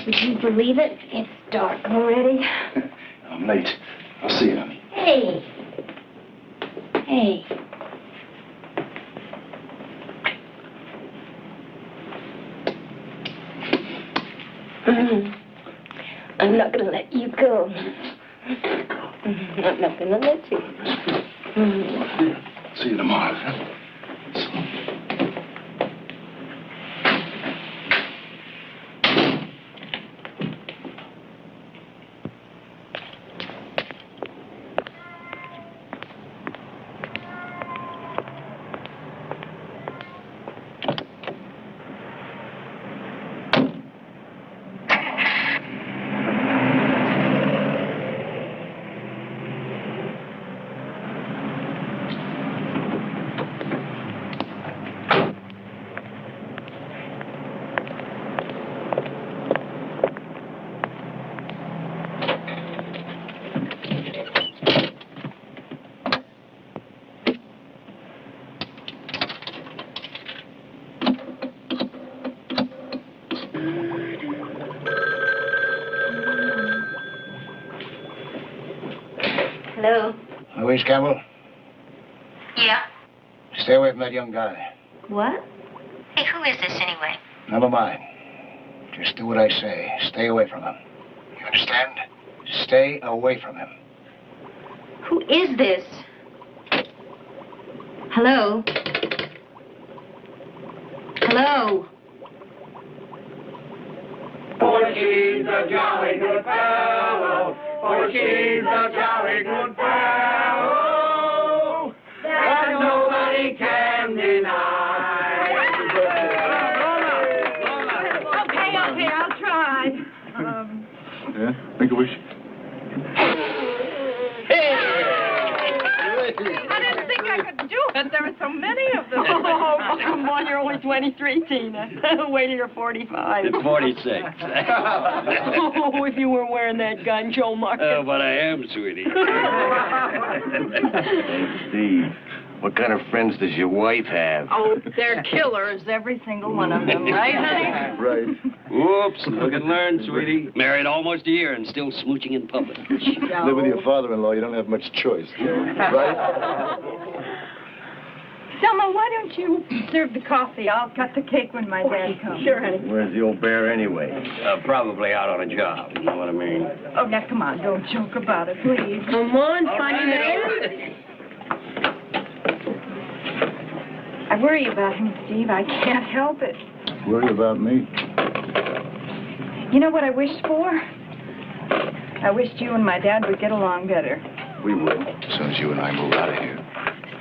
Would you believe it? It's dark already. I'm late. I'll see you, honey. Hey. Hey. I'm not going to let you go. I'm not going to let you. See you tomorrow. Hello? Louise Campbell? Yeah? Stay away from that young guy. What? Hey, who is this anyway? Never mind. Just do what I say. Stay away from him. You understand? Stay away from him. Who is this? Hello? Hello? For she's a jolly good fellow, for she's a jolly good fellow, that nobody can deny. Okay, I'll try. Yeah? Make a wish. I didn't think I could do it. There were so many of them. Oh, come on, you're only 23, Tina. Wait till you're 45. 46. Oh, if you weren't wearing that gun, Joe Marcus. Oh, but I am, sweetie. Steve, what kind of friends does your wife have? Oh, they're killers, every single one of them, right, honey? Right. Whoops, look and learn, sweetie. Married almost a year and still smooching in public. Live with your father-in-law, you don't have much choice, Joe. Right? Selma, why don't you serve the coffee? I'll cut the cake when my dad comes. Sure, honey. Where's the old bear anyway? Probably out on a job, you know what I mean? Oh, now, come on, don't joke about it, please. Come on, funny man. I worry about him, Steve. I can't help it. Worry about me. You know what I wished for? I wished you and my dad would get along better. We will, as soon as you and I move out of here.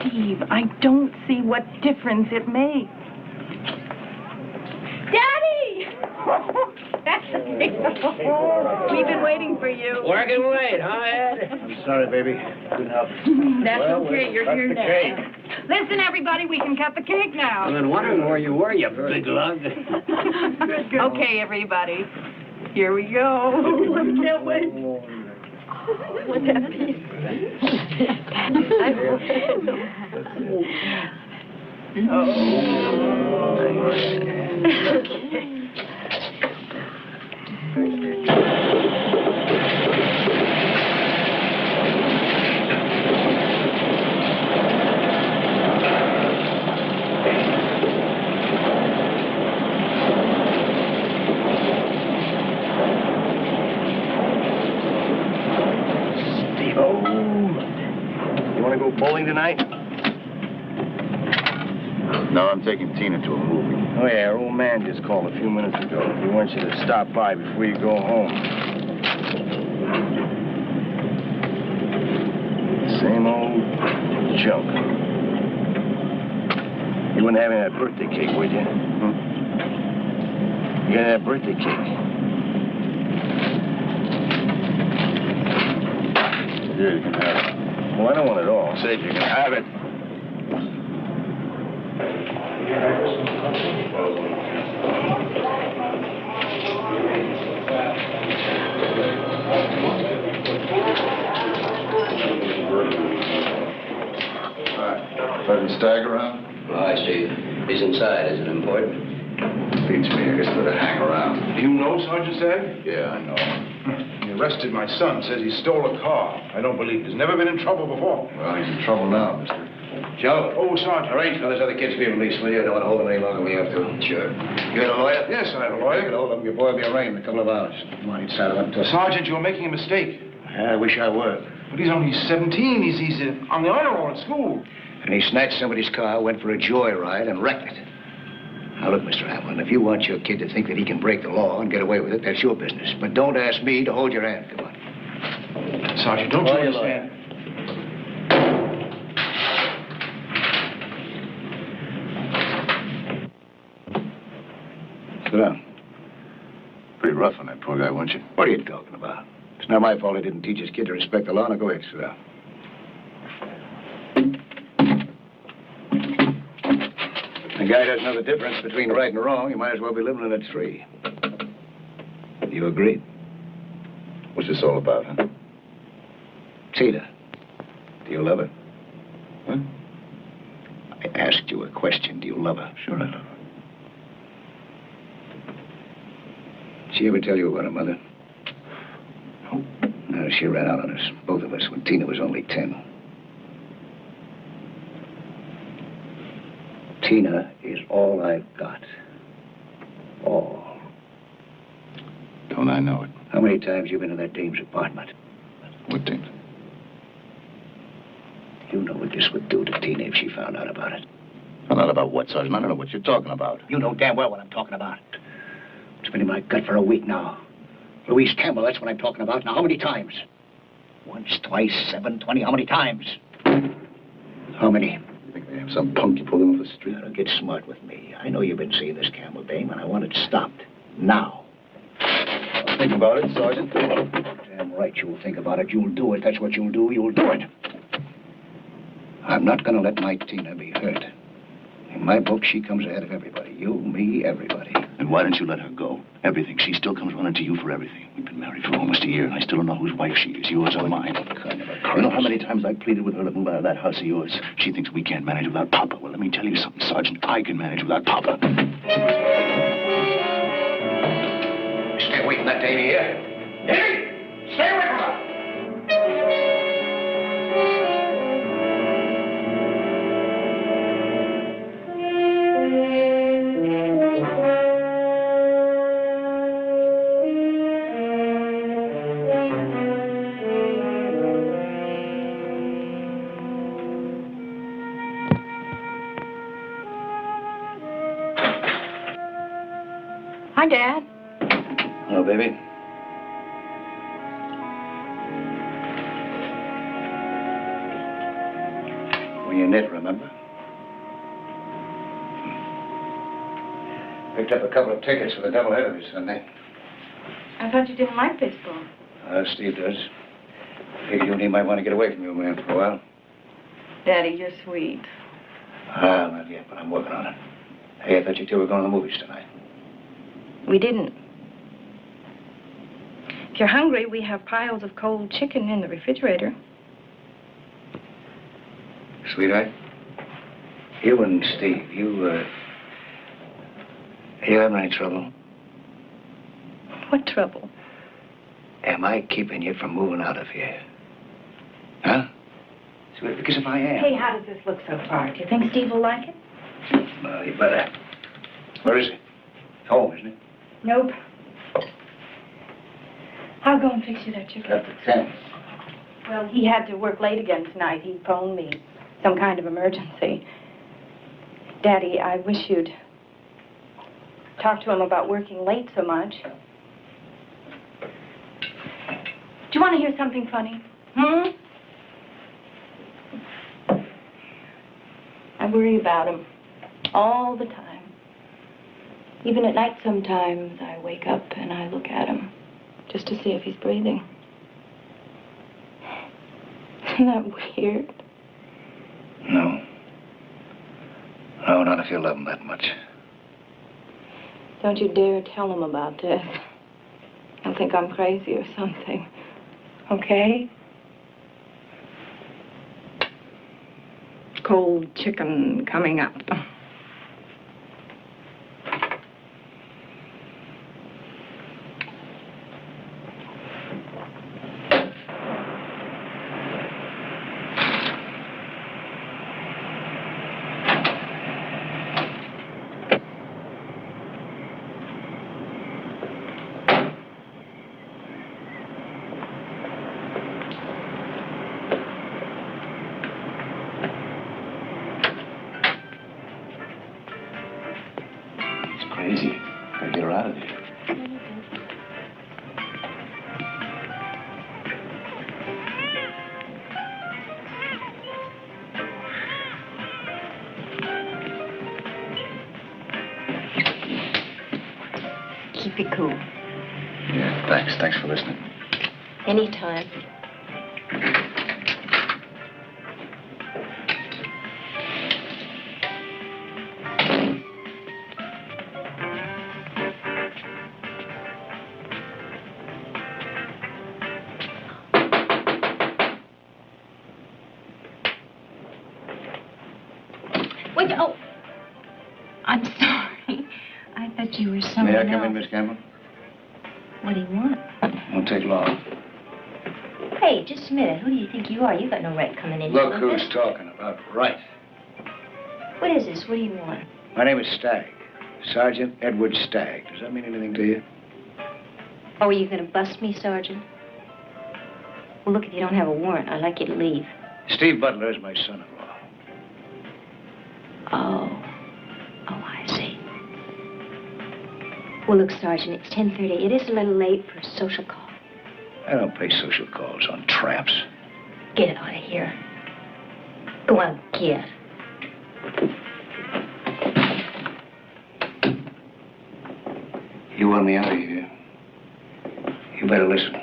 Steve, I don't see what difference it makes. Daddy! We've been waiting for you. Working late, huh, Ed? I'm sorry, baby. Couldn't help it. That's Well, okay, we'll you're cut here the now. cake. Listen, everybody, we can cut the cake now. I've been wondering where you were, you big lug. Okay, everybody. Here we go. I can't wait. With that piece. You want to go bowling tonight? No, I'm taking Tina to a movie. Oh, yeah, our old man just called a few minutes ago. He wants you to stop by before you go home. Same old junk. You wouldn't have any of that birthday cake, would you? You got that birthday cake? Yeah, you can have it. Well, I don't want it all. Say if you can have it. Sergeant Stagg around? Oh, I see. He's inside. Is it important? Beats me. I guess better hang around. You know Sergeant Stagg? Yeah, I know. He arrested my son. Says he stole a car. I don't believe he's never been in trouble before. Well, he's in trouble now, mister. Joe, Oh, Sergeant. arrange for those other kids to be released, will you? I don't want to hold them any longer than we have to. Sure. You got a lawyer? Yes, I have a You lawyer. can hold them. Your boy will be arraigned in a couple of hours. Come on, inside. I want to talk. Sergeant, you're making a mistake. I wish I were. But he's only 17. He's on the honor roll at school. And he snatched somebody's car, went for a joyride, and wrecked it. Now, look, Mr. Hamlin, if you want your kid to think that he can break the law and get away with it, that's your business. But don't ask me to hold your hand. Come on. Sergeant, don't you understand? Sit down. Pretty rough on that poor guy, weren't you? What are you talking about? It's not my fault he didn't teach his kid to respect the law. Now, go ahead, sit down. The guy doesn't know the difference between right and wrong. You might as well be living in a tree. You agree? What's this all about, huh? Tina, do you love her? Huh? I asked you a question. Do you love her? Sure I love her. Did she ever tell you about her mother? No. No, she ran out on us, both of us, when Tina was only 10. Tina is all I've got. All. Don't I know it? How many times you been in that dame's apartment? What thing? You know what this would do to Tina if she found out about it. Found out about what, Sergeant? I don't know what you're talking about. You know damn well what I'm talking about. It's been in my gut for a week now. Louise Campbell, that's what I'm talking about. Now, how many times? Once, twice, 7, 20, how many times? How many? You think they have some punk you pulled in off the street? Now, don't get smart with me. I know you've been seeing this Campbell dame, and I want it stopped. Now. I'll think about it, Sergeant. Damn right you'll think about it. You'll do it. That's what you'll do. You'll do it. I'm not going to let my Tina be hurt. In my book, she comes ahead of everybody. You, me, everybody. And why don't you let her go? Everything. She still comes running to you for everything. We've been married for almost a year, and I still don't know whose wife she is, yours or mine. Kind of a You know how many times I pleaded with her to move out of that house of yours? She thinks we can't manage without Papa. Well, let me tell you something, Sergeant. I can manage without Papa. Stay away from that dame here. Davy! Stay away from her! Hi, Dad. Hello, baby. When you knit, remember? Picked up a couple of tickets for the doubleheader this Sunday. I thought you didn't like baseball. Steve does. Figured you and he might want to get away from your man for a while. Daddy, you're sweet. Not yet, but I'm working on it. Hey, I thought you two were going to the movies tonight. We didn't. If you're hungry, we have piles of cold chicken in the refrigerator. Sweetheart, you and Steve, you having any trouble? What trouble? Am I keeping you from moving out of here? Huh? Sweetheart, because if I am... Hey, how does this look so far? Do you think Steve will like it? Well, you better. Where is he? Home, isn't it? Nope. I'll go and fix you that chicken. Up to 10. Well, he had to work late again tonight. He phoned me. Some kind of emergency. Daddy, I wish you'd talk to him about working late so much. Do you want to hear something funny? I worry about him all the time. Even at night sometimes I wake up and I look at him just to see if he's breathing. Isn't that weird? No. No, not if you love him that much. Don't you dare tell him about this. He'll think I'm crazy or something. Okay? Cold chicken coming up. Crazy. Gotta get her out of here. Keep it cool. Yeah, thanks. Thanks for listening. Anytime. Wait, oh. I'm sorry. I thought you were someone May I else. come in, Miss Campbell? What do you want? Won't take long. Hey, just a minute. Who do you think you are? You got no right coming in here. Look who's talking about right. What is this? What do you want? My name is Stagg. Sergeant Edward Stagg. Does that mean anything to you? Oh, are you going to bust me, Sergeant? Well, look, if you don't have a warrant, I'd like you to leave. Steve Butler is my son-in-law. Oh. Oh, I see. Well, look, Sergeant, it's 10:30. It is a little late for a social call. I don't pay social calls on tramps. Get out of here. Go on, get. You want me out of here? You better listen.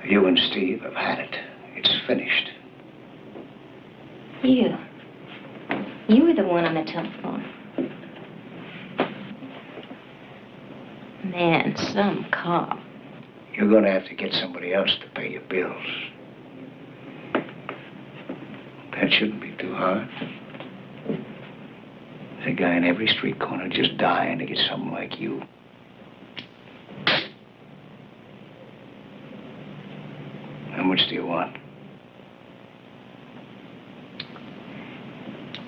You and Steve have had it. It's finished. You. You were the one on the telephone. Man, some cop. You're going to have to get somebody else to pay your bills. That shouldn't be too hard. There's a guy in every street corner just dying to get someone like you. How much do you want?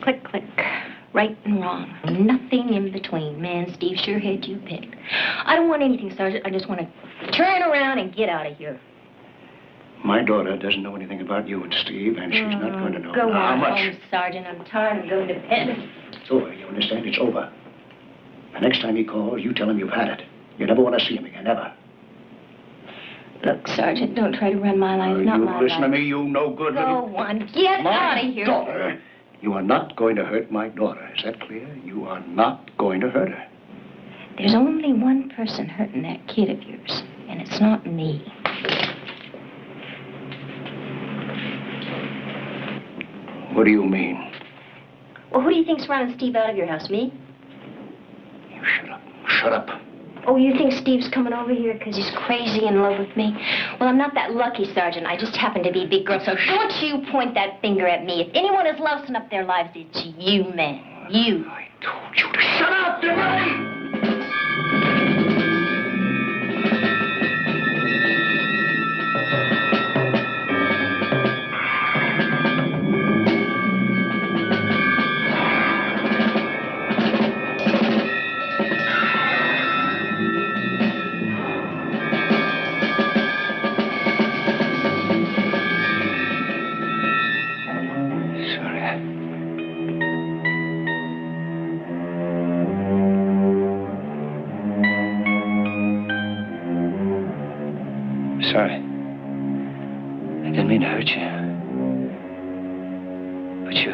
Click, click. Right and wrong. Nothing in between. Man, Steve sure had you picked. I don't want anything, Sergeant. I just want to turn around and get out of here. My daughter doesn't know anything about you and Steve, and she's not going to know. Go Now, on how much? home, Sergeant. I'm tired of going to bed. It's over. You understand? It's over. The next time he calls, you tell him you've had it. You never want to see him again, never. Look, Sergeant, don't try to run my life, not my You listen to life. me, you no good Go little... on, get out of here. Daughter. You are not going to hurt my daughter. Is that clear? You are not going to hurt her. There's only one person hurting that kid of yours, and it's not me. What do you mean? Well, who do you think's running Steve out of your house, me? You shut up. Shut up. Oh, you think Steve's coming over here because he's crazy in love with me? Well, I'm not that lucky, Sergeant. I just happen to be a big girl, so don't you point that finger at me. If anyone is lousing up their lives, it's you, man. You. I told you to shut up, DeMay! Sorry. I didn't mean to hurt you. But you...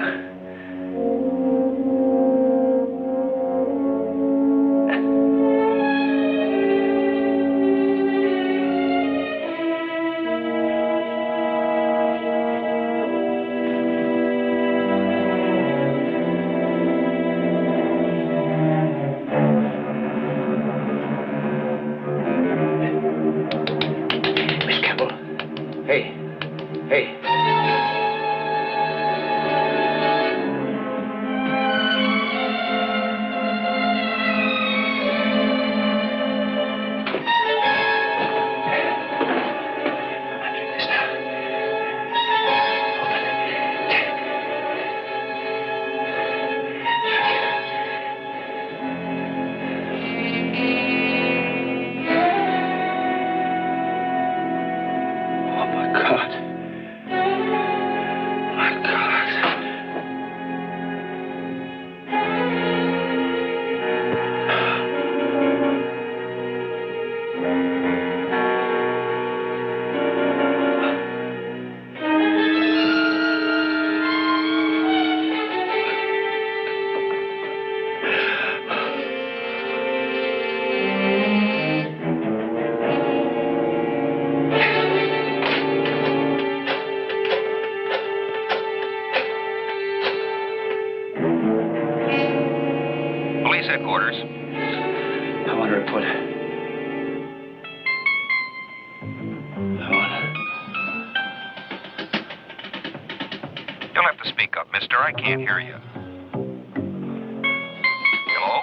Headquarters. I want to report. You'll have to speak up, mister. I can't hear you. Hello?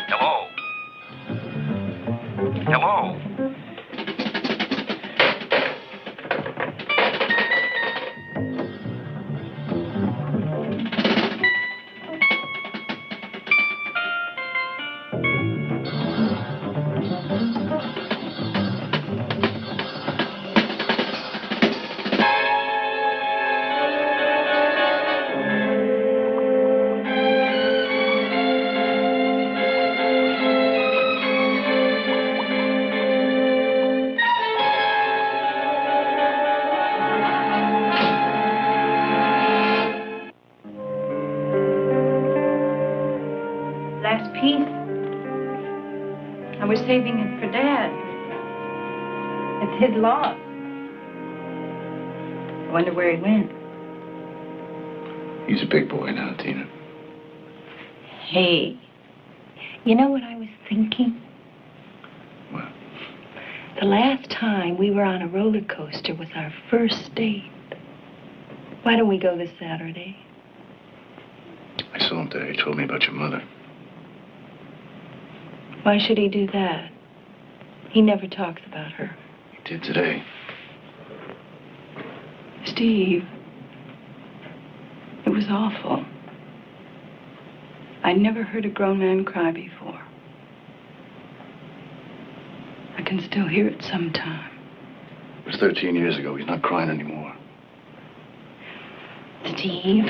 Hello? Hello? Last piece. I was saving it for Dad. It's his loss. I wonder where he went. He's a big boy now, Tina. Hey, you know what I was thinking? What? The last time we were on a roller coaster was our first date. Why don't we go this Saturday? I saw him there. He told me about your mother. Why should he do that? He never talks about her. He did today. Steve, it was awful. I never heard a grown man cry before. I can still hear it sometime. It was 13 years ago. He's not crying anymore. Steve.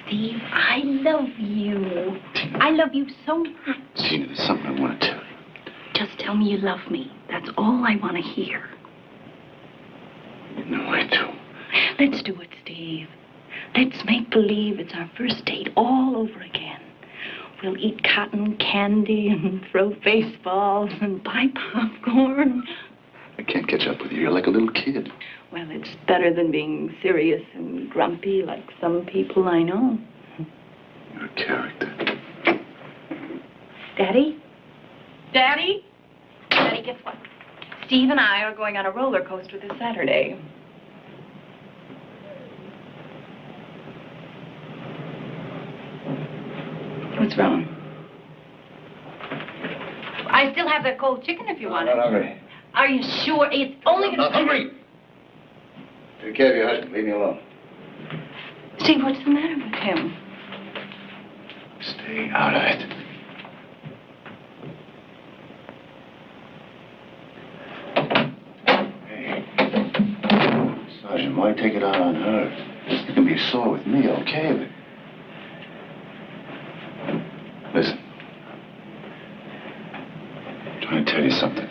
Steve, I love you. Tina. I love you so much. Tina, there's something I want to tell you. Just tell me you love me. That's all I want to hear. No, I do. Let's do it, Steve. Let's make believe it's our first date all over again. We'll eat cotton candy and throw baseballs and buy popcorn. I can't catch up with you. You're like a little kid. Well, it's better than being serious and grumpy like some people I know. You're a character. Daddy? Daddy? Daddy, guess what? Steve and I are going on a roller coaster this Saturday. What's wrong? I still have that cold chicken if you want it. I'm not hungry. Are you sure? It's only I'm gonna... not hungry. Take care of your husband. Leave me alone. Steve, what's the matter with him? Stay out of it. Hey. Sergeant, why take it out on her? You can be sore with me, okay? But... Listen. I'm trying to tell you something.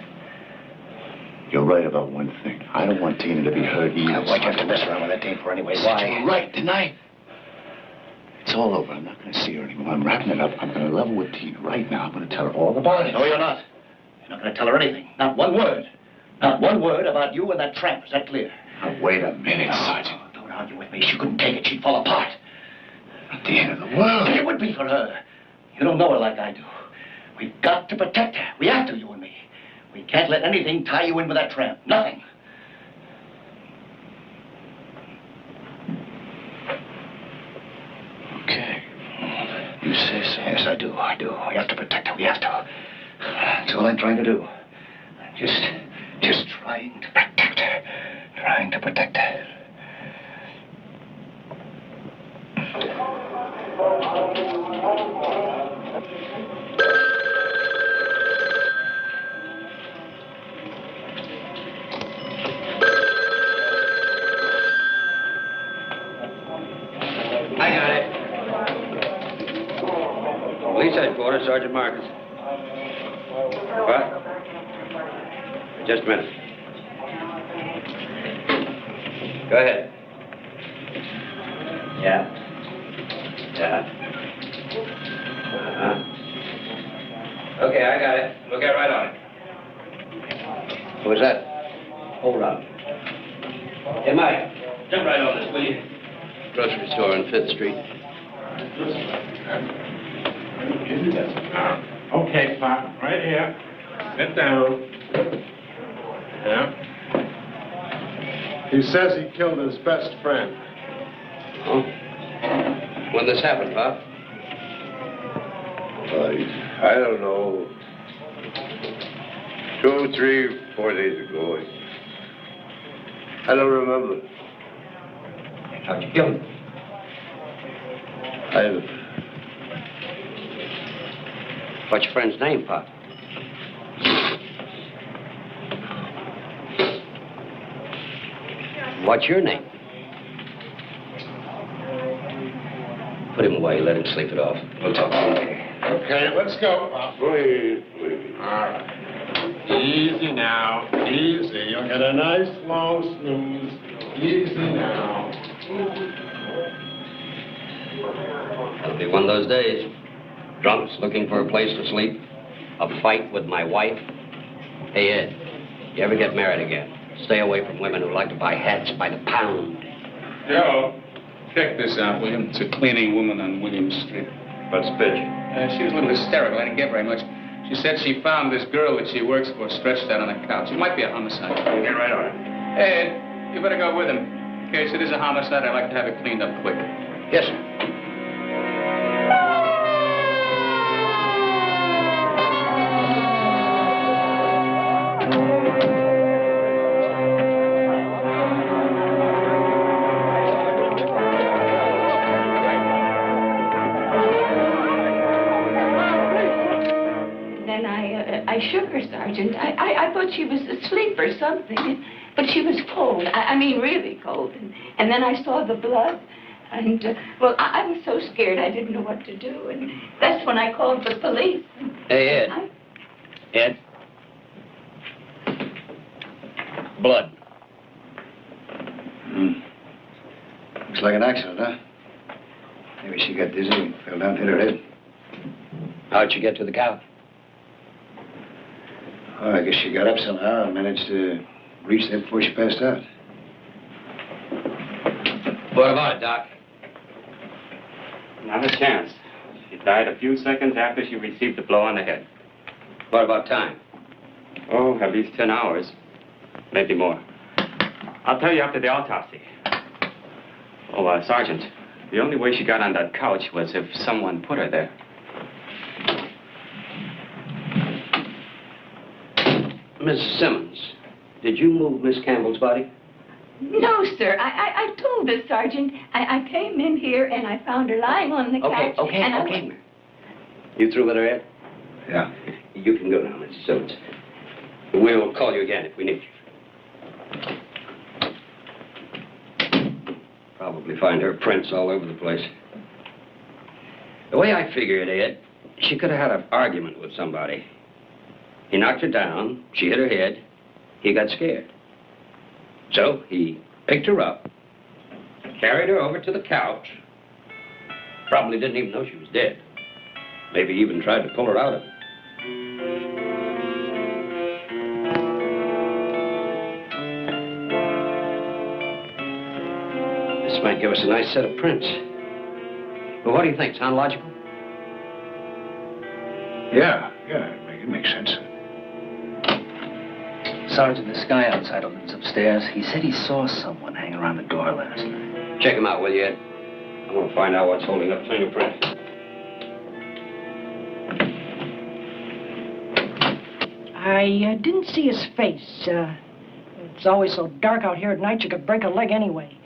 You're right about one thing. I don't want Tina to be hurt either. Why'd you have to mess around with that dame for anyway? Why? You were right, didn't I? It's all over. I'm not going to see her anymore. I'm wrapping it up. I'm going to level with Tina right now. I'm going to tell her all about it. No, you're not. You're not going to tell her anything. Not one word. Not one word about you and that tramp. Is that clear? Now, wait a minute, Sergeant. Don't argue with me. She couldn't take it. She'd fall apart. At the end of the world. It would be for her. You don't know her like I do. We've got to protect her. We have to, you and me. We can't let anything tie you in with that tramp. Nothing. Okay. You say so. Yes, I do. I do. We have to protect her. We have to. That's all I'm trying to do. Just trying to protect her. Trying to protect her. I got it. Police headquarters, Sergeant Marcus. What? Just a minute. Go ahead. Yeah. Okay, I got it. We'll get right on it. Who was that? Hold on. Hey, Mike, jump right on this, will you? Grocery store on 5th Street. Okay, Pop, right here. Sit down. Yeah. He says he killed his best friend. Oh? When this happened, Pop? I don't know. 2, 3, 4 days ago. I don't remember. How'd you kill him? What's your friend's name, Pop? What's your name? Put him away. Let him sleep it off. We'll talk to him later. Okay, let's go, Pop. Wait. All right. Easy now. Easy. You'll get a nice long snooze. Easy now. It'll be one of those days. Drunks looking for a place to sleep. A fight with my wife. Hey, Ed, you ever get married again? Stay away from women who like to buy hats by the pound. Yo, check this out, William. It's a cleaning woman on William Street. Let's bitch. She was a little hysterical. I didn't get very much. She said she found this girl that she works for stretched out on a couch. It might be a homicide. Get right on it. Hey, Ed, you better go with him. In case it is a homicide, I'd like to have it cleaned up quick. Yes, sir. I shook her, Sergeant. I thought she was asleep or something. But she was cold. I mean, really cold. And then I saw the blood. And, well, I was so scared I didn't know what to do. And that's when I called the police. Hey, Ed. Ed. Blood. Looks like an accident, huh? Maybe she got dizzy and fell down and hit her head. How'd you get to the couch? Oh, I guess she got up somehow and managed to reach there before she passed out. What about it, Doc? Not a chance. She She died a few seconds after she received the blow on the head. What about time? Oh, at least 10 hours. Maybe more. I'll tell you after the autopsy. Oh, Sergeant, the only way she got on that couch was if someone put her there. Miss Simmons, did you move Miss Campbell's body? No, sir. I told the sergeant. I came in here and I found her lying on the couch. Okay. You through with her yet? Yeah. You can go now, Mrs. Simmons. We'll call you again if we need you. Probably find her prints all over the place. The way I figure it, Ed, she could have had an argument with somebody. He knocked her down, she hit her head, he got scared. So he picked her up, carried her over to the couch, probably didn't even know she was dead. Maybe even tried to pull her out of it. This might give us a nice set of prints. But what do you think? Sound logical? Yeah, it makes sense. Sergeant, this guy outside lives upstairs. He said he saw someone hanging around the door last night. Check him out, will you, Ed? I want to find out what's holding up fingerprints. I didn't see his face. It's always so dark out here at night you could break a leg anyway.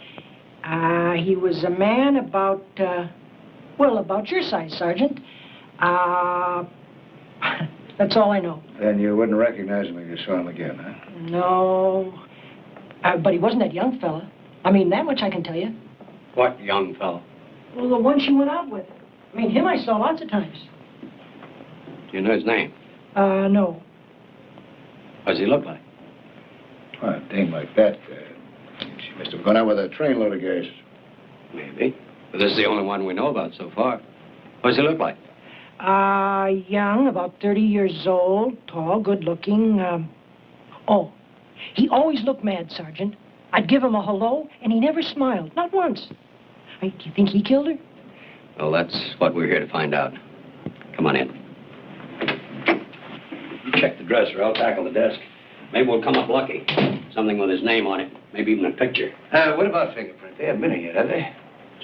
He was a man about your size, Sergeant. That's all I know. Then you wouldn't recognize him if you saw him again, huh? No. But he wasn't that young fella. I mean, that much I can tell you. What young fellow? Well, the one she went out with. I mean, him I saw lots of times. Do you know his name? No. What does he look like? Well, a dame like that, she must have gone out with a trainload of guys. Maybe. But this is the only one we know about so far. What does he look like? Young, about 30 years old, tall, good-looking. He always looked mad, Sergeant. I'd give him a hello, and he never smiled, not once. Do you think he killed her? Well, that's what we're here to find out. Come on in. You check the dresser. I'll tackle the desk. Maybe we'll come up lucky. Something with his name on it. Maybe even a picture. What about fingerprint? They haven't been here yet, have they?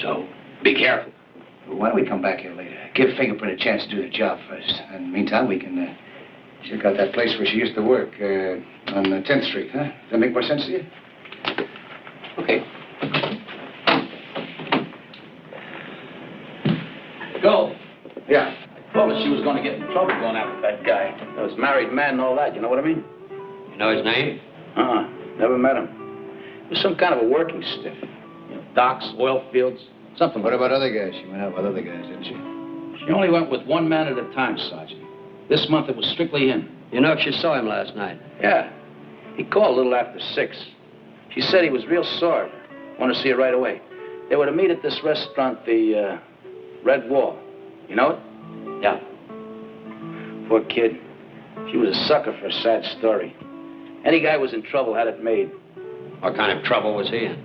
So, be careful. Well, why don't we come back here later? Give Fingerprint a chance to do the job first. And in the meantime, we can check out that place where she used to work on 10th Street, huh? Does that make more sense to you? Okay. Go. Yeah. I told her she was going to get in trouble going after that guy. There was married man and all that, you know what I mean? You know his name? Never met him. He was some kind of a working stiff. You know, docks, oil fields, something What like about other guys? She went out with other guys, didn't she? that. She only went with one man at a time, Sergeant. This month it was strictly him. You know if she saw him last night? Yeah. He called a little after 6. She said he was real sore. Wanted to see her right away. They were to meet at this restaurant, the Red Wall. You know it? Yeah. Poor kid. She was a sucker for a sad story. Any guy who was in trouble had it made. What kind of trouble was he in?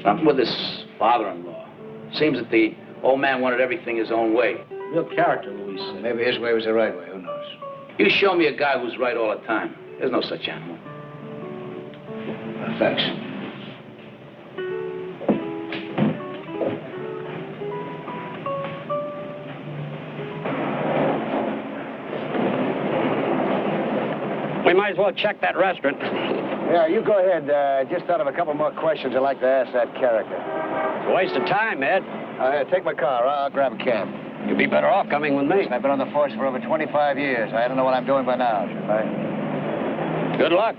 Something with his father-in-law. Seems that the old man wanted everything his own way. Real character, Louise said. Maybe his way was the right way. Who knows? You show me a guy who's right all the time. There's no such animal. Thanks. We might as well check that restaurant. Yeah, you go ahead. Just thought of a couple more questions I'd like to ask that character. It's a waste of time, Ed. Take my car. I'll grab a cab. You'd be better off coming with me. I've been on the force for over 25 years. I don't know what I'm doing by now, should I? Good luck.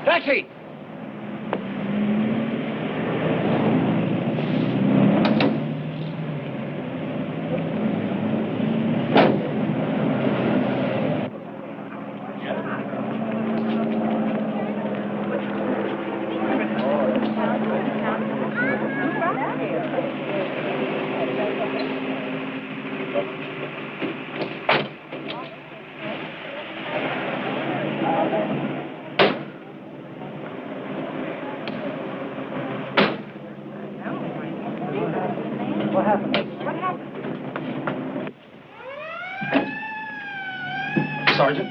Taxi! What happened? Sergeant?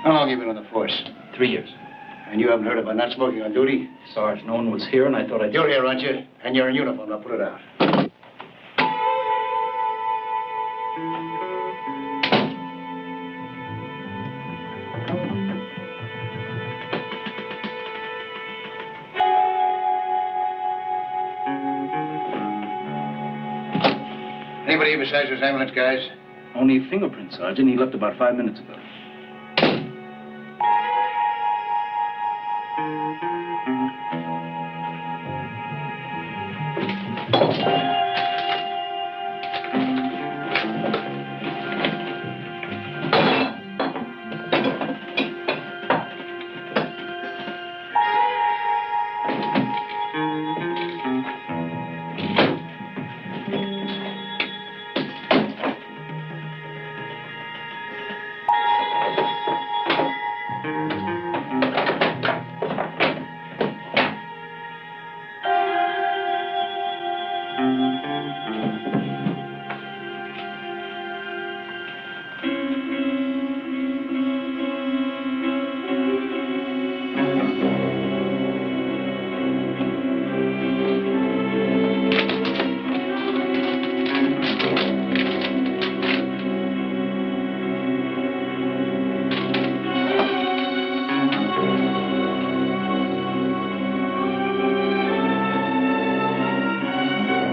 How long have you been on the force? 3 years. And you haven't heard about not smoking on duty? Sarge, no one was here, and I thought I'd... You're here, aren't you? And you're in uniform. Now put it out. Anybody here besides those ambulance guys? Only fingerprints, Sergeant. He left about 5 minutes ago.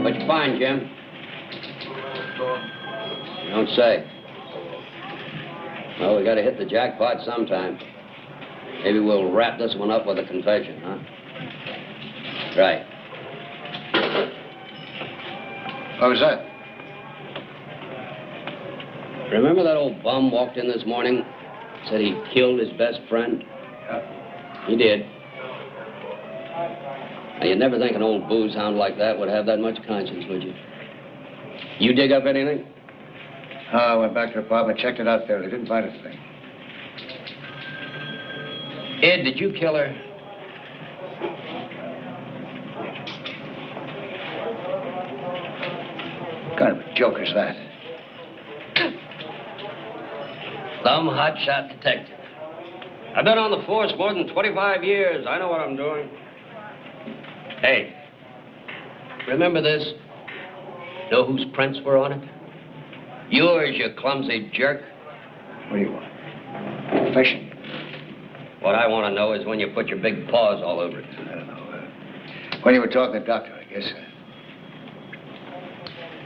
What'd you find, Jim? You don't say. Well, we gotta hit the jackpot sometime. Maybe we'll wrap this one up with a confession, huh? Right. What was that? Remember that old bum walked in this morning? Said he killed his best friend? Yeah. He did. Now, you'd never think an old booze hound like that would have that much conscience, would you? You dig up anything? Oh, I went back to the apartment, checked it out there. They didn't find a thing. Ed, did you kill her? What kind of a joke is that? Some hotshot detective. I've been on the force more than 25 years. I know what I'm doing. Hey, remember this? Know whose prints were on it? Yours, you clumsy jerk. What do you want? Confession? What I want to know is when you put your big paws all over it. I don't know. When you were talking to the doctor, I guess.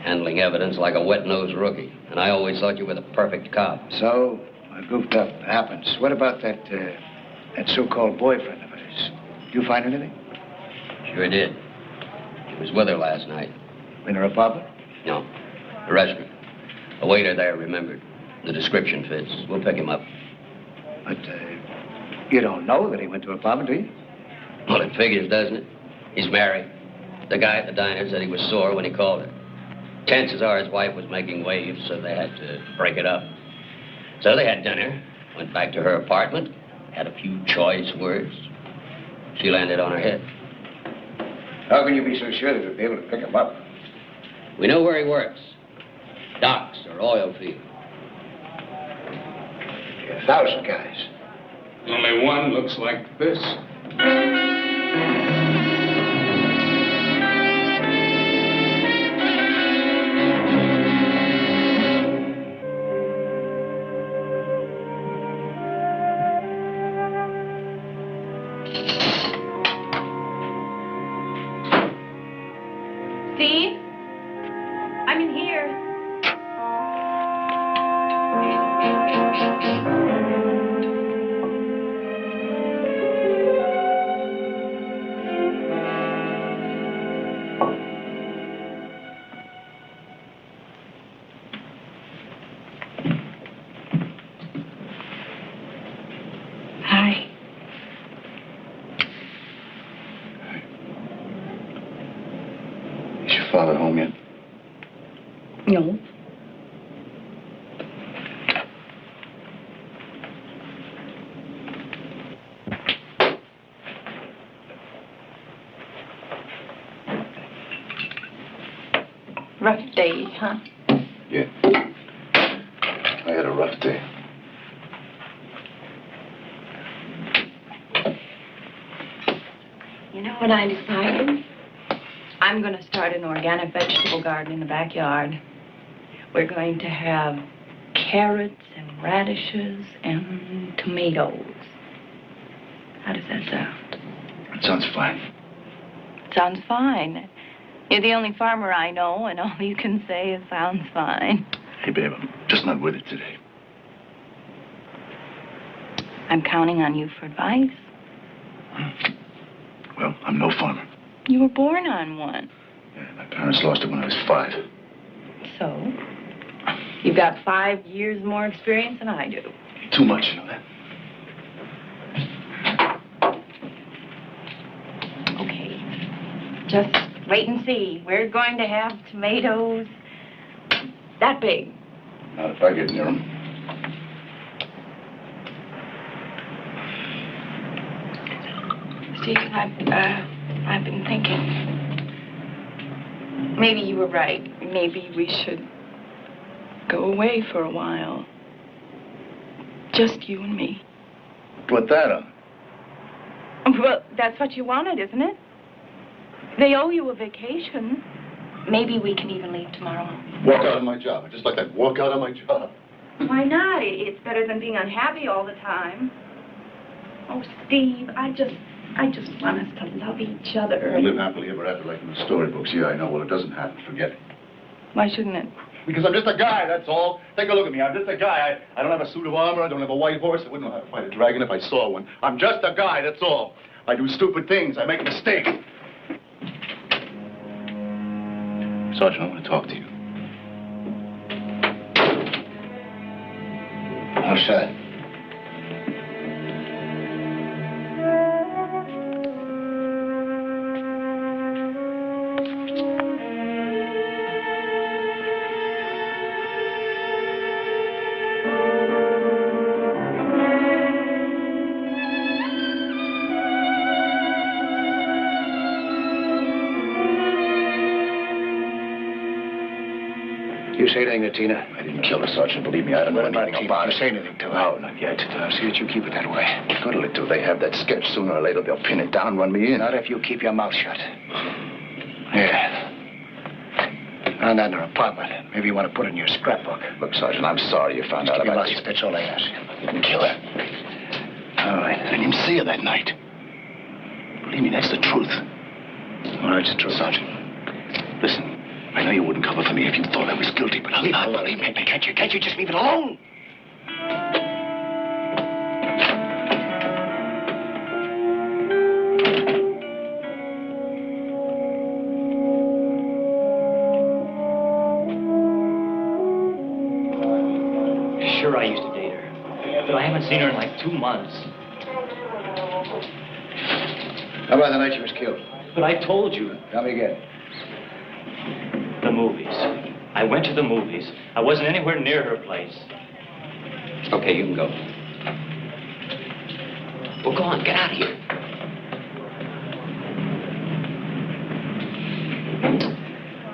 Handling evidence like a wet-nosed rookie. And I always thought you were the perfect cop. So, I goofed up. It happens. What about that so-called boyfriend of hers? Did you find anything? Sure did. She was with her last night. In her apartment? No, the restaurant. A waiter there remembered. The description fits. We'll pick him up. But, you don't know that he went to her apartment, do you? Well, it figures, doesn't it? He's married. The guy at the diner said he was sore when he called her. Chances are his wife was making waves, so they had to break it up. So they had dinner, went back to her apartment, had a few choice words. She landed on her head. How can you be so sure that you'll be able to pick him up? We know where he works. Docks or oil field. 1,000 guys. Only one looks like this. Steve? I'm in here. Hi. Is your father home yet? No. Rough day, huh? Yeah. I had a rough day. You know what I decided? I'm going to start an organic vegetable garden in the backyard. We're going to have carrots and radishes and tomatoes. How does that sound? That sounds fine. Sounds fine. You're the only farmer I know, and all you can say is sounds fine. Hey, babe, I'm just not with it today. I'm counting on you for advice. Well, I'm no farmer. You were born on one. Yeah, my parents lost it when I was 5. So? You've got 5 years more experience than I do. Too much, you know that? Okay. Just wait and see. We're going to have tomatoes that big. Not if I get near them. Steve, I've been thinking. Maybe you were right. Maybe we should go away for a while. Just you and me. Put that on. Well, that's what you wanted, isn't it? They owe you a vacation. Maybe we can even leave tomorrow. Walk out on my job. I just like that. Walk out on my job. Why not? It's better than being unhappy all the time. Oh, Steve, I just want us to love each other. Live happily ever after like in the storybooks. Yeah, I know. Well, it doesn't happen. Forget it. Why shouldn't it? Because I'm just a guy, that's all. Take a look at me. I'm just a guy. I don't have a suit of armor. I don't have a white horse. I wouldn't know how to fight a dragon if I saw one. I'm just a guy, that's all. I do stupid things. I make mistakes. Sergeant, I want to talk to you. Outside. You say anything to Tina? I didn't kill her, Sergeant. Believe me, I don't know anything about it. Say anything to her? No, not yet. See that you keep it that way. What'll it do? They have that sketch. Sooner or later, they'll pin it down and run me in. Not if you keep your mouth shut. Yeah. Found that in her apartment. Maybe you want to put it in your scrapbook. Look, Sergeant, I'm sorry you found out Keep your about mouth shut. That's all I ask. I didn't kill her. All right. I didn't even see her that night. Believe me, that's the truth. All right, it's the truth. Sergeant, listen. I know you wouldn't cover for me if you thought I was guilty, but I'm not. Believe me. Can't you just leave it alone? Sure, I used to date her, but I haven't seen her in like 2 months. How about the night she was killed? But I told you. Tell me again. The movies. I went to the movies. I wasn't anywhere near her place. Okay, you can go. Well, go on, get out of here.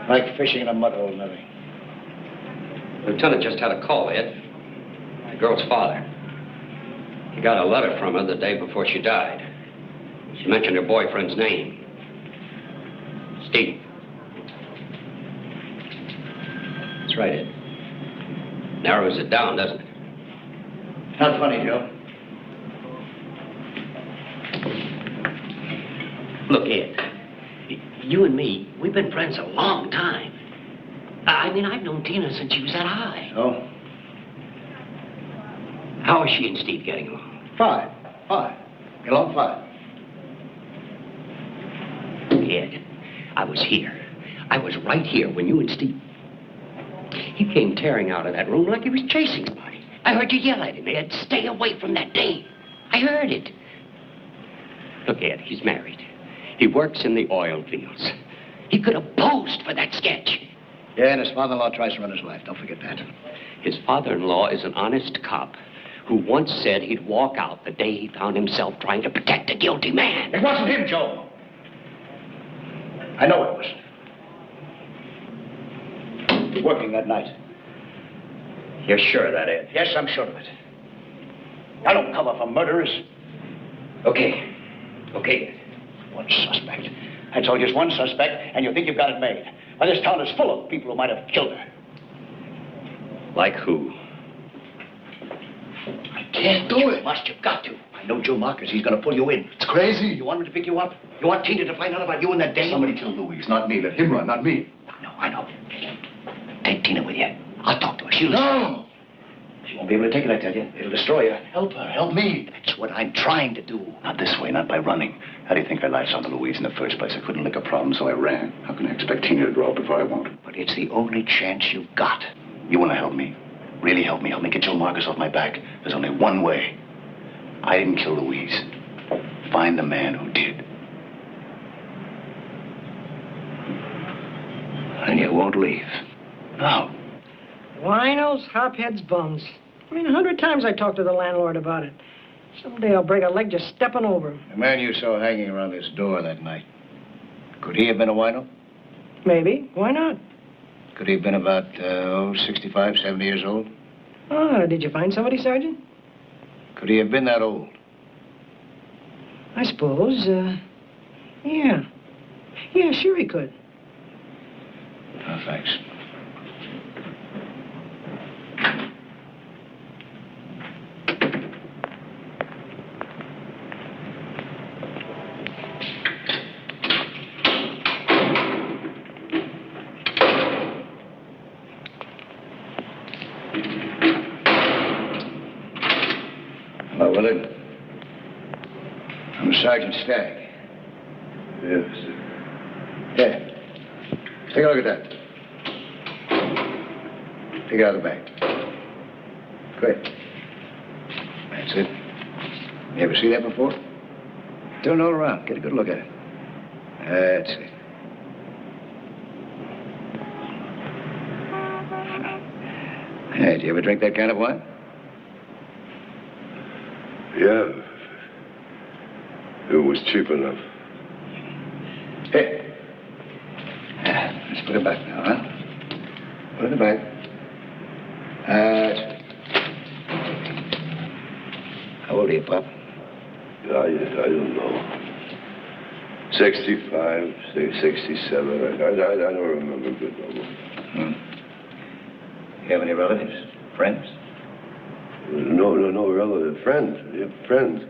Like fishing in a mud hole, nothing. Lieutenant just had a call, Ed. The girl's father. He got a letter from her the day before she died. She mentioned her boyfriend's name. Steve. That's right, Ed. Narrows it down, doesn't it? Not funny, Joe. Look, Ed. You and me, we've been friends a long time. I mean, I've known Tina since she was that high. So? How are she and Steve getting along? Fine. Get along fine. Ed, I was here. I was right here when you and Steve... He came tearing out of that room like he was chasing somebody. I heard you yell at him, Ed. Stay away from that dame. I heard it. Look, Ed, he's married. He works in the oil fields. He could have posed for that sketch. Yeah, and his father-in-law tries to run his life. Don't forget that. His father-in-law is an honest cop who once said he'd walk out the day he found himself trying to protect a guilty man. It wasn't him, Joe. I know it wasn't. working that night. You're sure of that, Ed? Yes, I'm sure of it. I don't cover for murderers. Okay. Okay, Ed. One suspect. That's all, just one suspect, and you think you've got it made. Well, this town is full of people who might have killed her. Like who? I can't do it. You've got to. I know Joe Marcus. He's going to pull you in. It's crazy. You want him to pick you up? You want Tina to find out about you and that dame? Somebody killed Louise, not me. Let him run, not me. No, I know. Take Tina with you. I'll talk to her. She'll... No! She won't be able to take it, I tell you. It'll destroy her. Help her. Help me. That's what I'm trying to do. Not this way, not by running. How do you think I latched onto Louise in the first place? I couldn't lick a problem, so I ran. How can I expect Tina to grow up before I won't? But it's the only chance you've got. You want to help me? Really help me? Help me get Joe Marcus off my back. There's only one way. I didn't kill Louise. Find the man who did. And you won't leave. No. Winos, hopheads, bums. I mean, 100 times I talked to the landlord about it. Someday I'll break a leg just stepping over him. The man you saw hanging around this door that night, could he have been a wino? Maybe. Why not? Could he have been about, 65, 70 years old? Oh, did you find somebody, Sergeant? Could he have been that old? I suppose, yeah. Yeah, sure he could. Oh, thanks. Hello, Willard. I'm Sergeant Stagg. Yes. Here. Take a look at that. Take it out of the bag. Quick. That's it. You ever see that before? Turn it all around. Get a good look at it. That's it. Hey, do you ever drink that kind of wine? Yeah. It was cheap enough. Hey. Let's put it back now, huh? Put it back. That's it. How old are you, Pop? I don't know. 65, 67. I don't remember good no more. You have any relatives? Friends? No relative. Friends. Yeah, friends.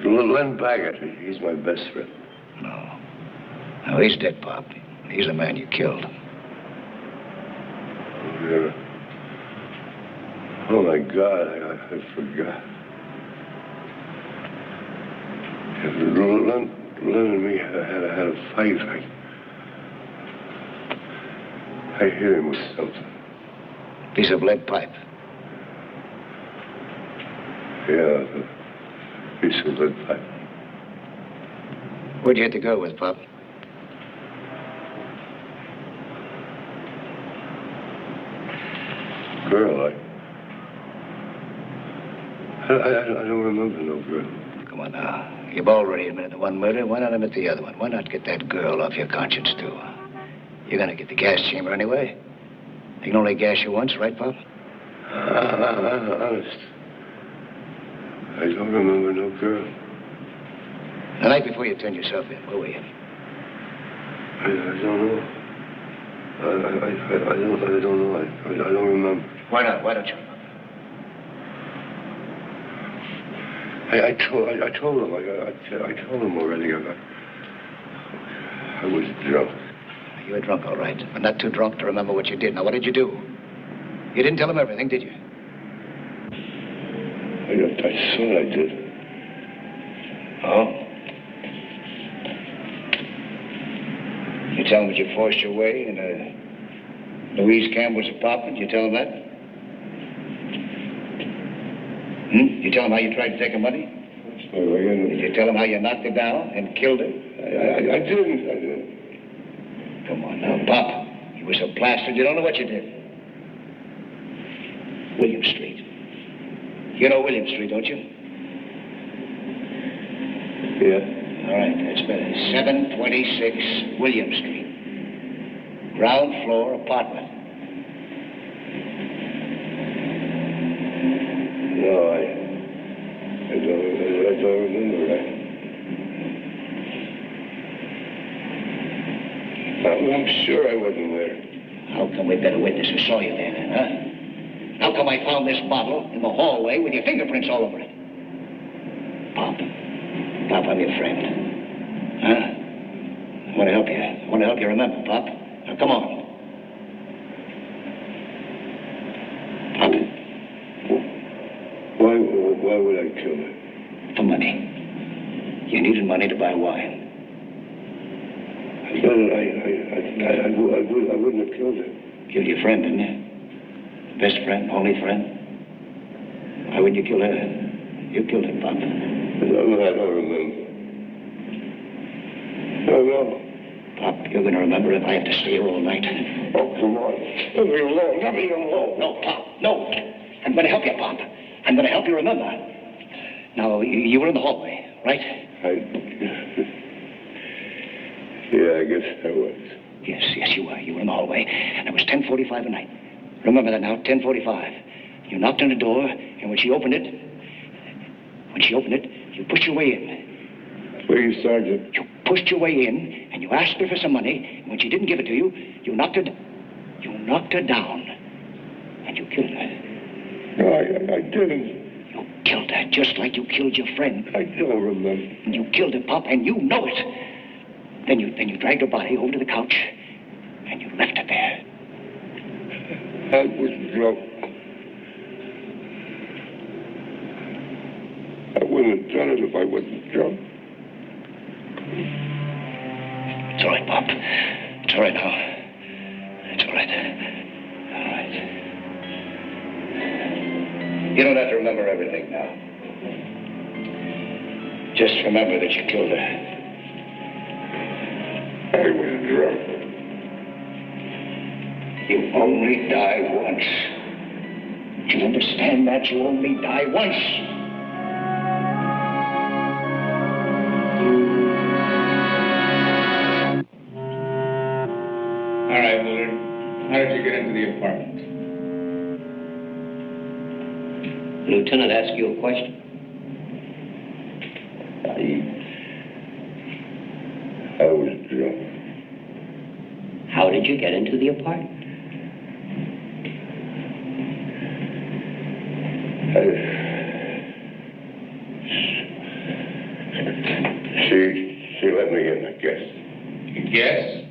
Len Baggett. He's my best friend. No. No, he's dead, Pop. He's the man you killed. Yeah. Oh, my God. I forgot. Len and me had a fight. I hit him with something. Piece of lead pipe. Yeah, a piece of lead pipe. Where'd you hit the girl with, Pop? Girl, I don't remember no girl. Come on now. You've already admitted the one murder. Why not admit the other one? Why not get that girl off your conscience, too? You're gonna get the gas chamber anyway. They can only gas you once, right, Pop? Honest. I don't remember no girl. The night before you turned yourself in, where were you? I don't know. I don't know. I don't remember. Why not? Why don't you remember? I told him. I told him already. I was drunk. You were drunk, all right, but not too drunk to remember what you did. Now, what did you do? You didn't tell him everything, did you? I thought I did. Oh? You tell him that you forced your way into Louise Campbell's apartment? You tell him that? You tell him how you tried to take her money? Did you tell him how you knocked her down and killed her? I didn't. Come on now, Pop. You were so plastered you don't know what you did. William Street. You know William Street, don't you? Yeah. All right, that's better. 726 William Street. Ground floor apartment. No, I don't remember that. I'm sure I wasn't there. How come we better witness who saw you there, then, huh? How come I found this bottle in the hallway with your fingerprints all over it? Pop, I'm your friend. Huh? I want to help you. I want to help you remember, Pop. Now, come on. Pop. Why would I kill her? For money. You needed money to buy wine. I wouldn't have killed her. Killed your friend, didn't you? Best friend, only friend? Why wouldn't you kill her? You killed her, Pop. I don't remember. No. Pop, you're going to remember if I have to stay here all night. Oh, come on. Let me alone. Let me alone. No, Pop, no. I'm going to help you, Pop. I'm going to help you remember. Now, you were in the hallway, right? Yeah, I guess I was. Yes, you were. You were in the hallway. And it was 10:45 at night. Remember that now, 10:45. You knocked on the door, and when she opened it, you pushed your way in. Where are you, Sergeant? You pushed your way in, and you asked her for some money, and when she didn't give it to you, you knocked her down, and you killed her. No, I didn't. You killed her, just like you killed your friend. I don't remember. You killed her, Pop, and you know it. Then you dragged her body over to the couch, and you left her there. I was drunk. I wouldn't have done it if I wasn't drunk. It's all right, Pop. It's all right now. It's all right. All right. You don't have to remember everything now. Just remember that you killed her. I was drunk. You only die once. Do you understand that? You only die once. All right, Willard. How did you get into the apartment? The lieutenant asked you a question. I was drunk. How did you get into the apartment? She let me in, I guess. You guess?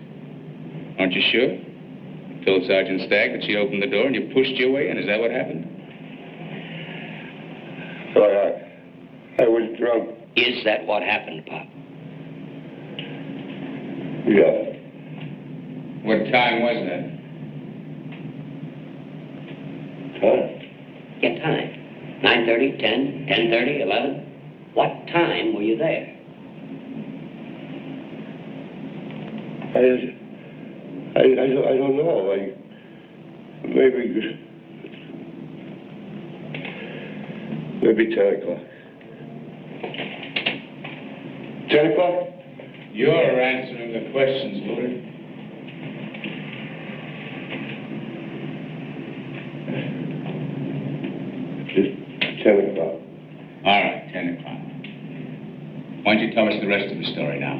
Aren't you sure? Told Sergeant Stagg that she opened the door and you pushed your way in. Is that what happened? Well, I was drunk. Is that what happened, Pop? Yeah. What time was that? Huh? Yeah, time. 9:30, 10, 10:30, 11? What time were you there? I don't know. Maybe 10 o'clock. 10 o'clock? You're answering the questions, Willard. Just 10 o'clock. All right, 10 o'clock. Why don't you tell us the rest of the story now?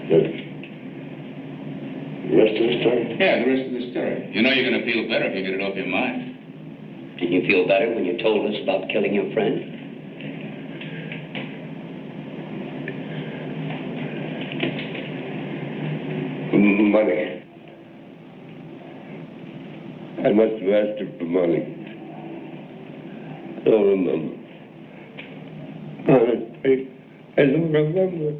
The rest of the story? Yeah, the rest of the story. You know you're going to feel better if you get it off your mind. Did you feel better when you told us about killing your friend? Money. I must have asked her for money. I don't remember. I don't remember.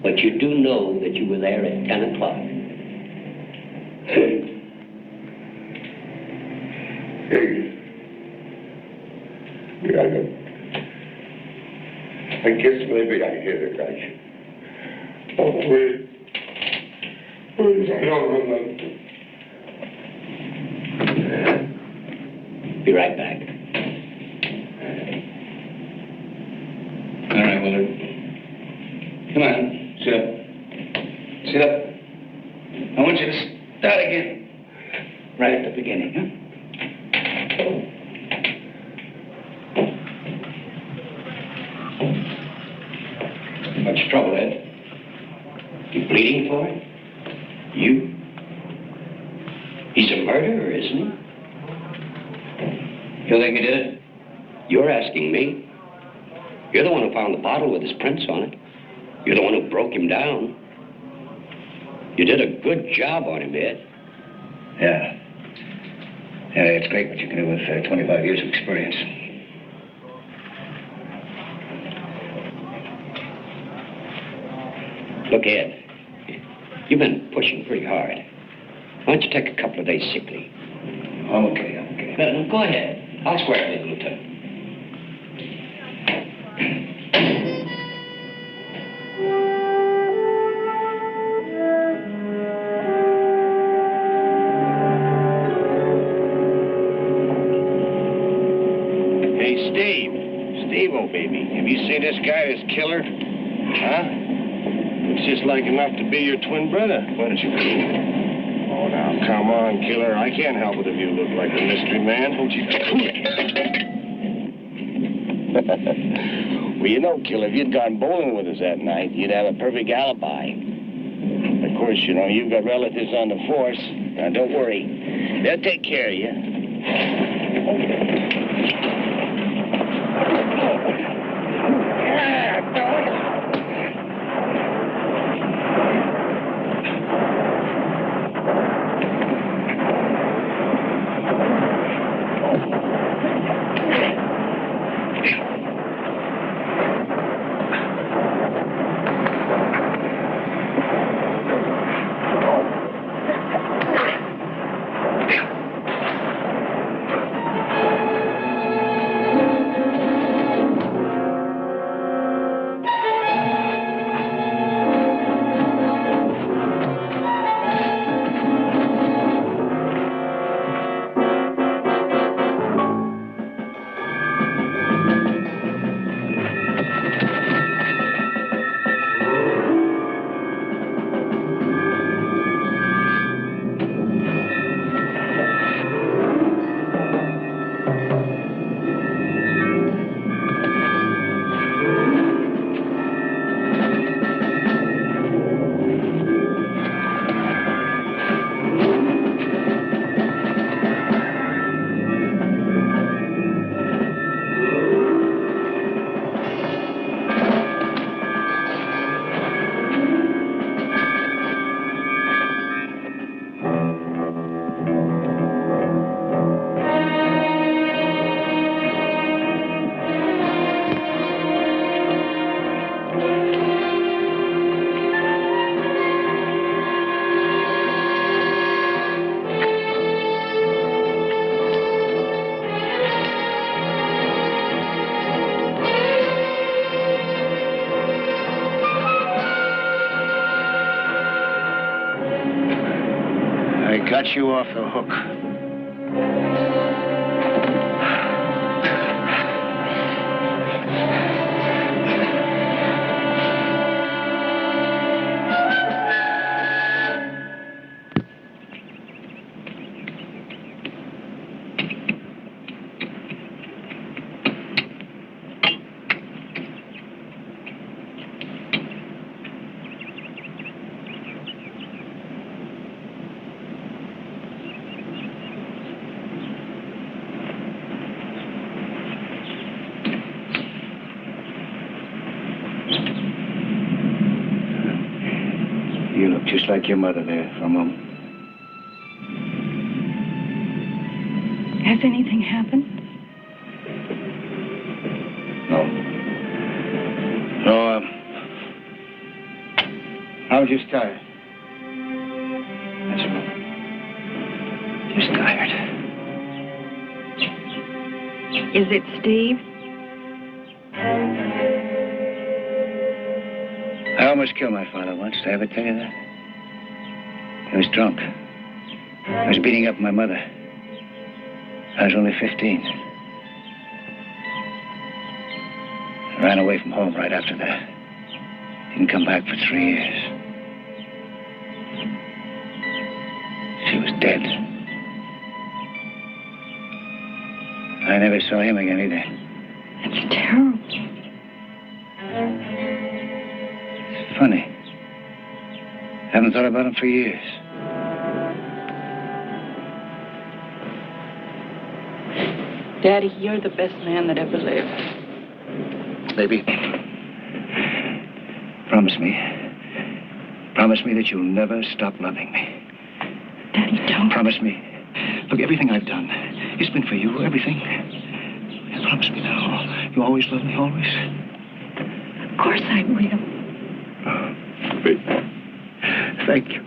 But you do know that you were there at 10 o'clock. Hey. Yeah, I guess maybe I hit a guy. Oh, please. Please, I don't remember. Be right back. All right, Willard. Come on, sit up. Sit up. want you to start again. Right at the beginning, huh? What's your trouble, Ed? You bleeding for it? You? He's a murderer, isn't he? You think he did it? You're asking me. You're the one who found the bottle with his prints on it. You're the one who broke him down. You did a good job on him, Ed. Yeah. Yeah, it's great what you can do with 25 years of experience. Look, Ed, you've been pushing pretty hard. Why don't you take a couple of days sick leave? I'm okay. No, go ahead. I'll square it with the lieutenant. Hey, Steve. Steve-o, baby. Have you seen this guy, this killer? Huh? Looks just like enough to be your twin brother. Why don't you prove? Oh, now, come on, killer. I can't help it if you look like a mystery man. Won't you? Well, you know, killer, if you'd gone bowling with us that night, you'd have a perfect alibi. Of course, you know, you've got relatives on the force. Now, don't worry. They'll take care of you. Got you off the hook. You look just like your mother there for a moment. Has anything happened? No, I was just tired. That's all. Just tired. Is it Steve? I almost killed my father once. Did I ever tell you that? He was drunk. I was beating up my mother. I was only 15. I ran away from home right after that. Didn't come back for 3 years. Dead. I never saw him again either. It's terrible. It's funny. Haven't thought about him for years. Daddy, you're the best man that ever lived. Baby, promise me. Promise me that you'll never stop loving me. Daddy, don't. Promise me. Look, everything I've done, it's been for you, everything. Promise me now. You always love me, always? Of course I will. Oh, baby. Thank you.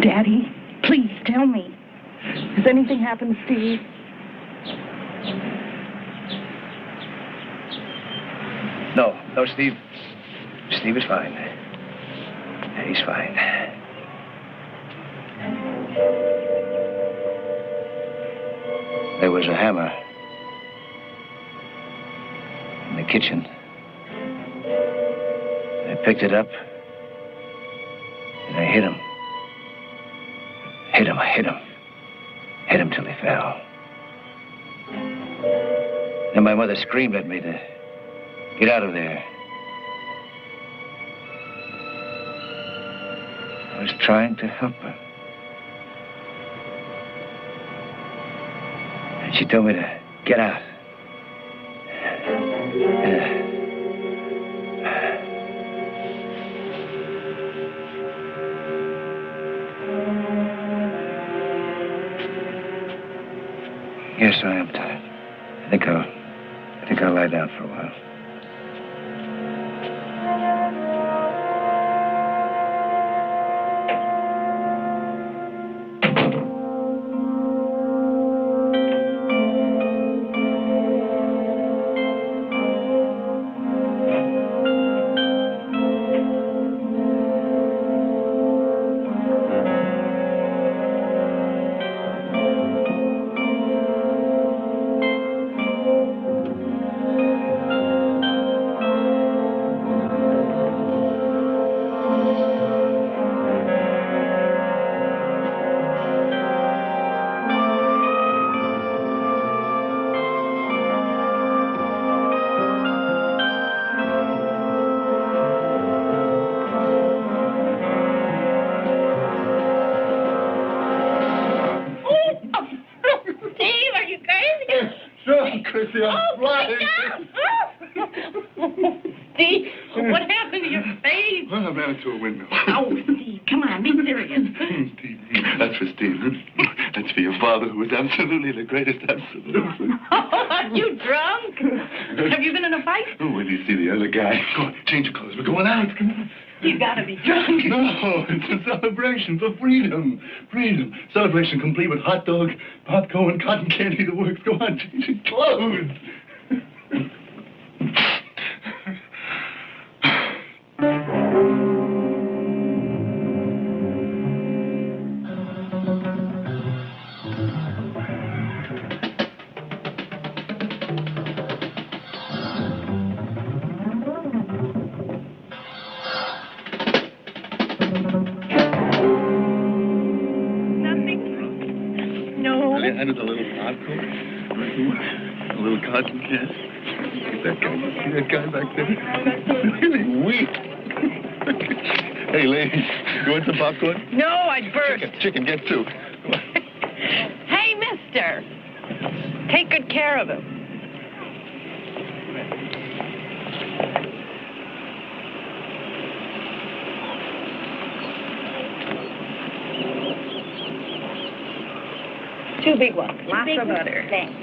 Daddy, please tell me. Has anything happened to Steve? No, Steve. Steve is fine. He's fine. There was a hammer in the kitchen. I picked it up and I hit him. I hit him till he fell. Then my mother screamed at me to get out of there. I was trying to help her. And she told me to get out. Yes, I am tired. I think I'll lie down for a while. Chrissy, I'm flying. Steve, what happened to your face? Well, I ran into a windmill. Oh, Steve, come on, be serious. Steve, that's for Steve. That's for your father, who was absolutely the greatest, absolutely. Are you drunk? Have you been in a fight? Oh, wait till you see the other guy. Go on, change your clothes. We're going out. Come on. You gotta be drunk. No, it's a celebration for freedom. Freedom. Celebration complete with hot dog, popcorn, cotton candy, the works. Go on, change your clothes. I did a little popcorn, a little cotton candy. Look at that guy. See that guy back there? Really weak. Hey, ladies, you want some popcorn? No, I'd burst. Chicken, get two. Hey, mister. Take good care of him. Two big ones. Lots of butter. Thanks.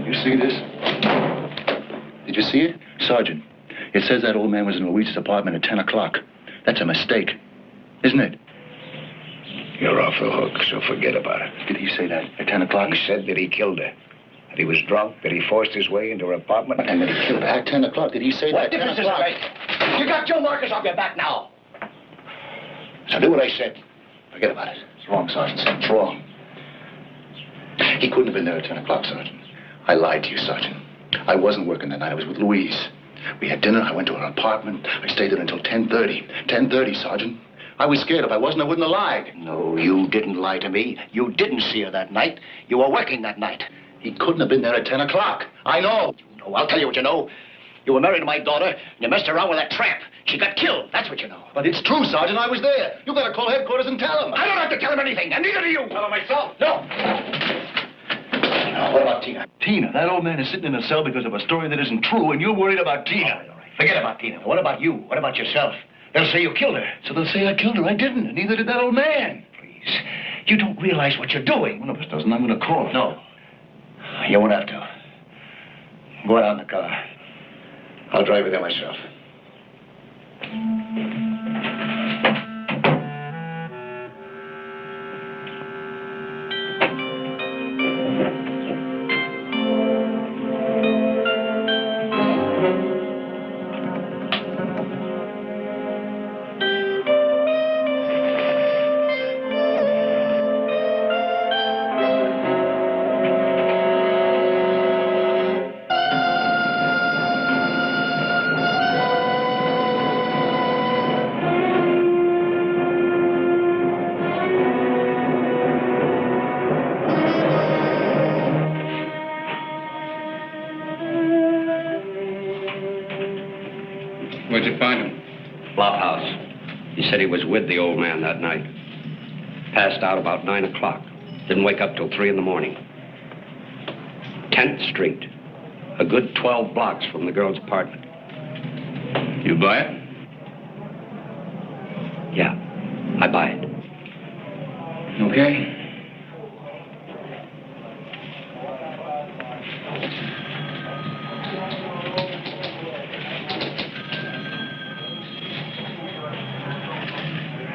You see this? you see it? Sergeant, it says that old man was in Louise's apartment at 10 o'clock. That's a mistake, isn't it? You're off the hook, so forget about it. Did he say that at 10 o'clock? He said that he killed her. That he was drunk, that he forced his way into her apartment. And that he killed her at 10 o'clock. Did he say What that at 10 difference does o'clock? it make? You got Joe Marcus off your back now. So do what I said. Forget about it. It's wrong, Sergeant. It's wrong. He couldn't have been there at 10 o'clock, Sergeant. I lied to you, Sergeant. I wasn't working that night. I was with Louise. We had dinner. I went to her apartment. I stayed there until 10:30. 10:30, Sergeant. I was scared. If I wasn't, I wouldn't have lied. No, you didn't lie to me. You didn't see her that night. You were working that night. He couldn't have been there at 10 o'clock. I know. Oh, I'll tell you what you know. You were married to my daughter, and you messed around with that tramp. She got killed. That's what you know. But it's true, Sergeant. I was there. You better call headquarters and tell them. I don't have to tell him anything, and neither do you. Tell him myself. No. Now, what about Tina? Tina, that old man is sitting in a cell because of a story that isn't true, and you're worried about Tina. All right. Forget about Tina. What about you? What about yourself? They'll say you killed her. So they'll say I killed her. I didn't, and neither did that old man. Please. You don't realize what you're doing. One of us doesn't. I'm going to call. No. You won't have to. Go out in the car. I'll drive you there myself. Where'd you find him? Flop house. He said he was with the old man that night. Passed out about 9 o'clock. Didn't wake up till 3 in the morning. 10th Street. A good 12 blocks from the girl's apartment. You buy it? Yeah, I buy it. Okay.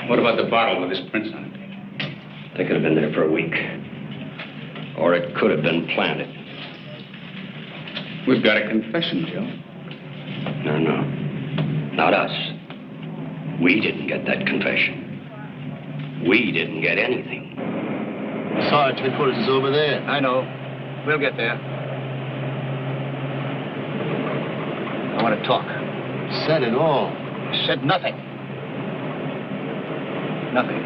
What about the bottle with his prints on it? They could have been there for a week. Or it could have been planted. We've got a confession, Joe. No. Not us. We didn't get that confession. We didn't get anything. Sarge, headquarters is over there. I know. We'll get there. I want to talk. Said it all. Said nothing. Nothing.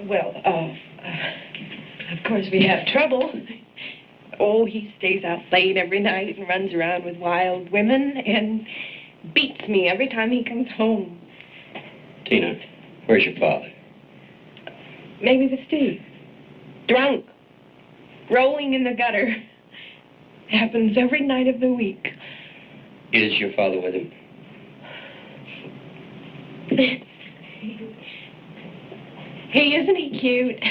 Well, of course we have trouble. Oh, he stays out late every night and runs around with wild women and beats me every time he comes home. Tina, where's your father? Maybe with Steve. Drunk. Rolling in the gutter. Happens every night of the week. Is your father with him? Hey, isn't he cute?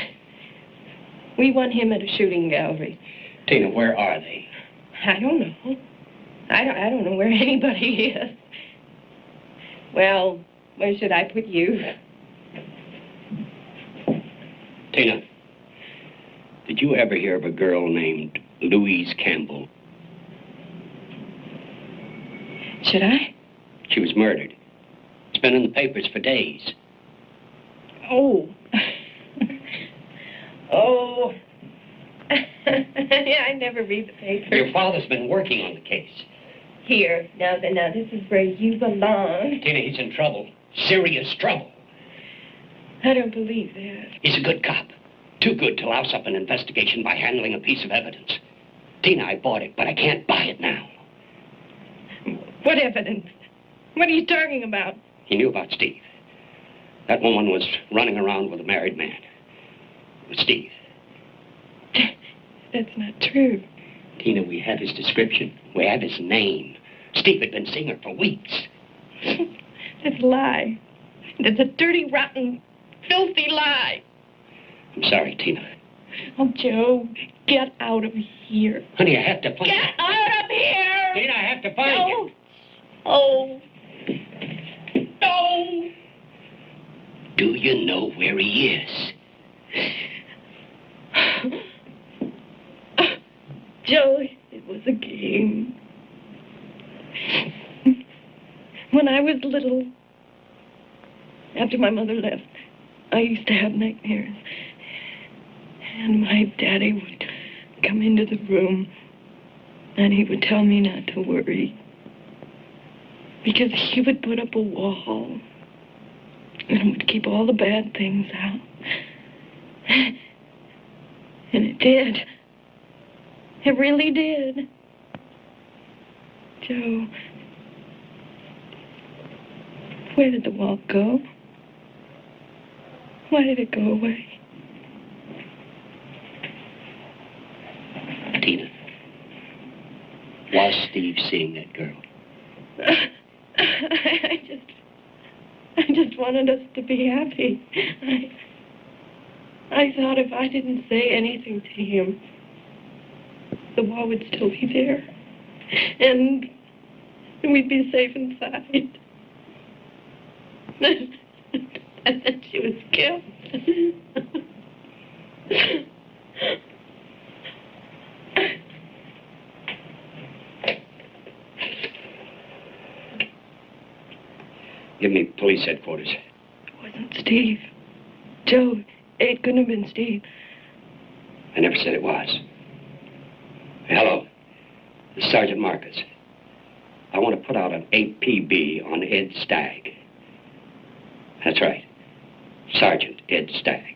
We won him at a shooting gallery. Tina, where are they? I don't know. I don't know where anybody is. Well, where should I put you? Tina, did you ever hear of a girl named Louise Campbell? Should I? She was murdered. It's been in the papers for days. Oh. Oh. Yeah, I never read the paper. Your father's been working on the case. Here, now this is where you belong. Tina, he's in trouble. Serious trouble. I don't believe that. He's a good cop. Too good to louse up an investigation by handling a piece of evidence. Tina, I bought it, but I can't buy it now. What evidence? What are you talking about? He knew about Steve. That woman was running around with a married man. With Steve. That's not true. Tina, we have his description. We have his name. Steve had been seeing her for weeks. That's a lie. That's a dirty, rotten, filthy lie. I'm sorry, Tina. Oh, Joe, get out of here. Honey, I have to find Get out of here! Dana, I have to find you. Oh. No. Do you know where he is? Joe, it was a game. When I was little, after my mother left, I used to have nightmares. And my daddy would come into the room and he would tell me not to worry. Because he would put up a wall and would keep all the bad things out. And it did. It really did. Joe, where did the wall go? Why did it go away? Tina, was Steve seeing that girl? I just wanted us to be happy. I thought if I didn't say anything to him, the wall would still be there. And we'd be safe inside. And then she was killed. Give me police headquarters. It wasn't Steve. Joe, it couldn't have been Steve. I never said it was. Hello. This is Sergeant Marcus. I want to put out an APB on Ed Stagg. That's right. Sergeant Ed Stagg.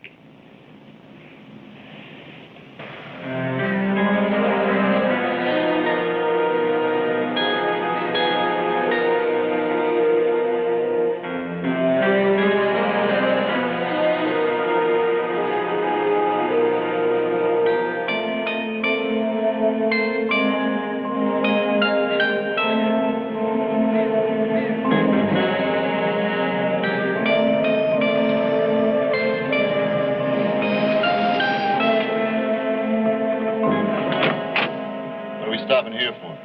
Stopping here for?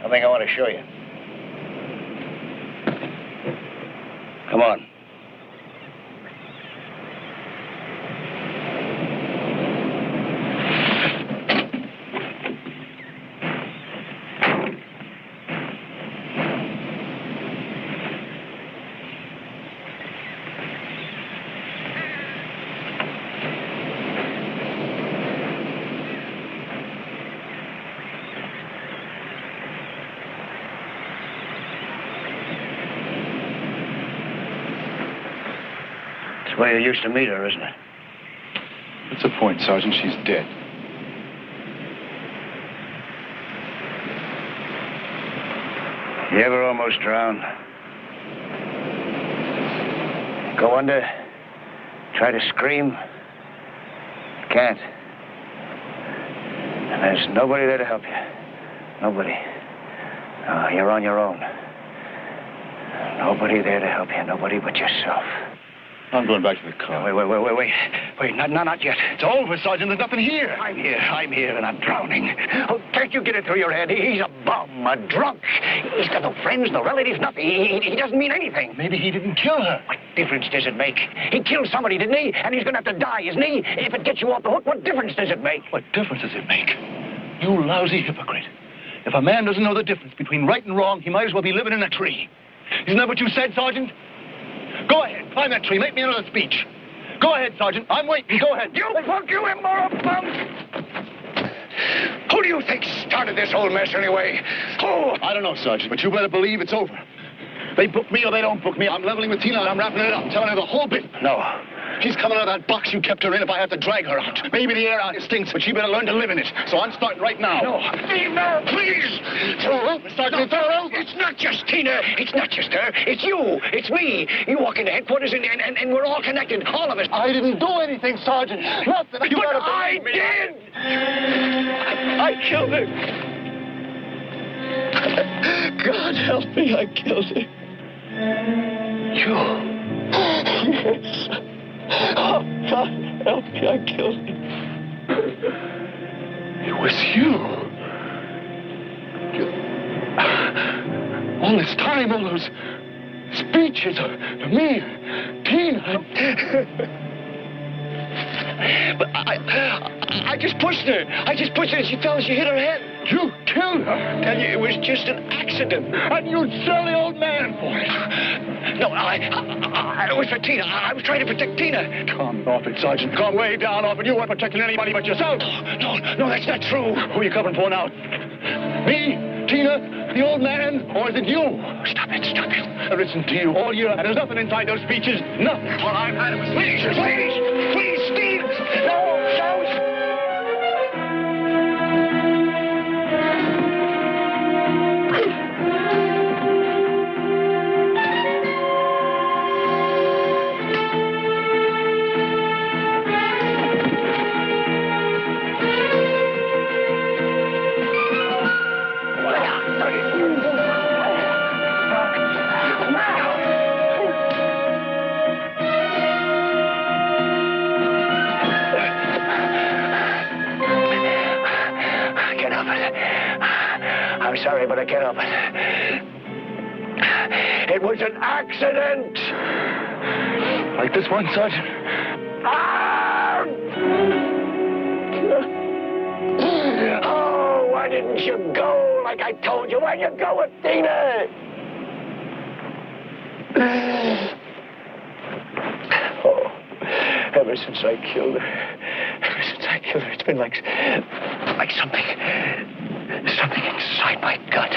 I think I want to show you. Come on. That's where you used to meet her, isn't it? What's the point, Sergeant? She's dead. You ever almost drowned? Go under, try to scream. Can't. And there's nobody there to help you. Nobody. No, you're on your own. Nobody there to help you. Nobody but yourself. I'm going back to the car. Wait, not yet. It's over, Sergeant. There's nothing here. I'm here, and I'm drowning. Oh, can't you get it through your head? He's a bum, a drunk. He's got no friends, no relatives, nothing. He doesn't mean anything. Maybe he didn't kill her. What difference does it make? He killed somebody, didn't he? And he's going to have to die, isn't he? If it gets you off the hook, what difference does it make? What difference does it make? You lousy hypocrite. If a man doesn't know the difference between right and wrong, he might as well be living in a tree. Isn't that what you said, Sergeant? Go ahead, climb that tree. Make me another speech. Go ahead, Sergeant. I'm waiting. Go ahead. You fuck, you immoral bum! Who do you think started this whole mess anyway? Who? I don't know, Sergeant, but you better believe it's over. They book me or they don't book me. I'm leveling with Tina and I'm wrapping it up. I'm telling her the whole bit. No. She's coming out of that box you kept her in if I have to drag her out. Maybe the air out stinks, but she better learn to live in it. So I'm starting right now. No. Steve, no, please. Sergeant, no. It's not just Tina. It's not just her. It's you. It's me. You walk into headquarters and we're all connected. All of us. I didn't do anything, Sergeant. Nothing. But I did. I killed her. God help me, I killed her. You? Yes. Oh, God help me, I killed her. all those speeches to me, Tina. But I just pushed her. I just pushed her and she fell and she hit her head. You killed her? Tell you, it was just an accident. And you'd sell the old man for it. No, it was for Tina. I was trying to protect Tina. Come off it, Sergeant. Come way down off it. You weren't protecting anybody but yourself. No, that's not true. Who are you covering for now? Me? Tina? The old man? Or is it you? Stop it. I listened to you all year, and there's nothing inside those speeches. Nothing. All I've had was please, Steve! No! I'm sorry, but I can't help it. It was an accident. Like this one, Sergeant? Oh, why didn't you go like I told you? Why'd you go with Tina? Oh, ever since I killed her, it's been like something inside my gut,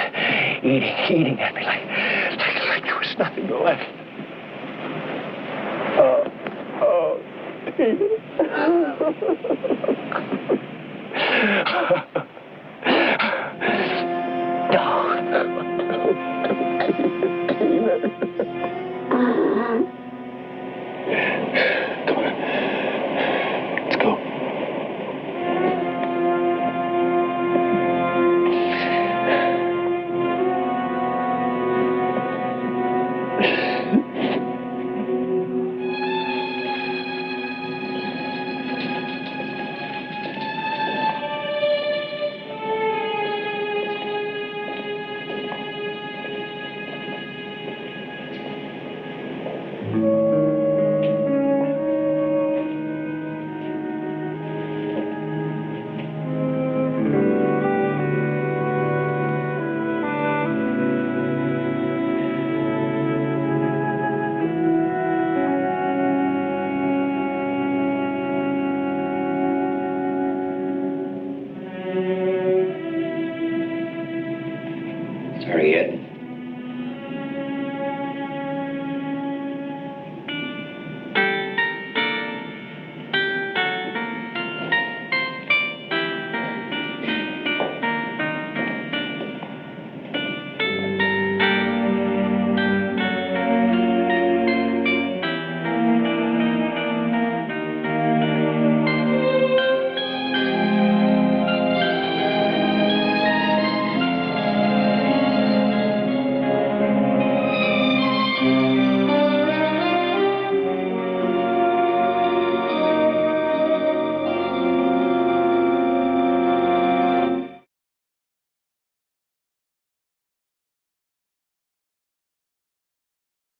eating at me like there was nothing left. Oh,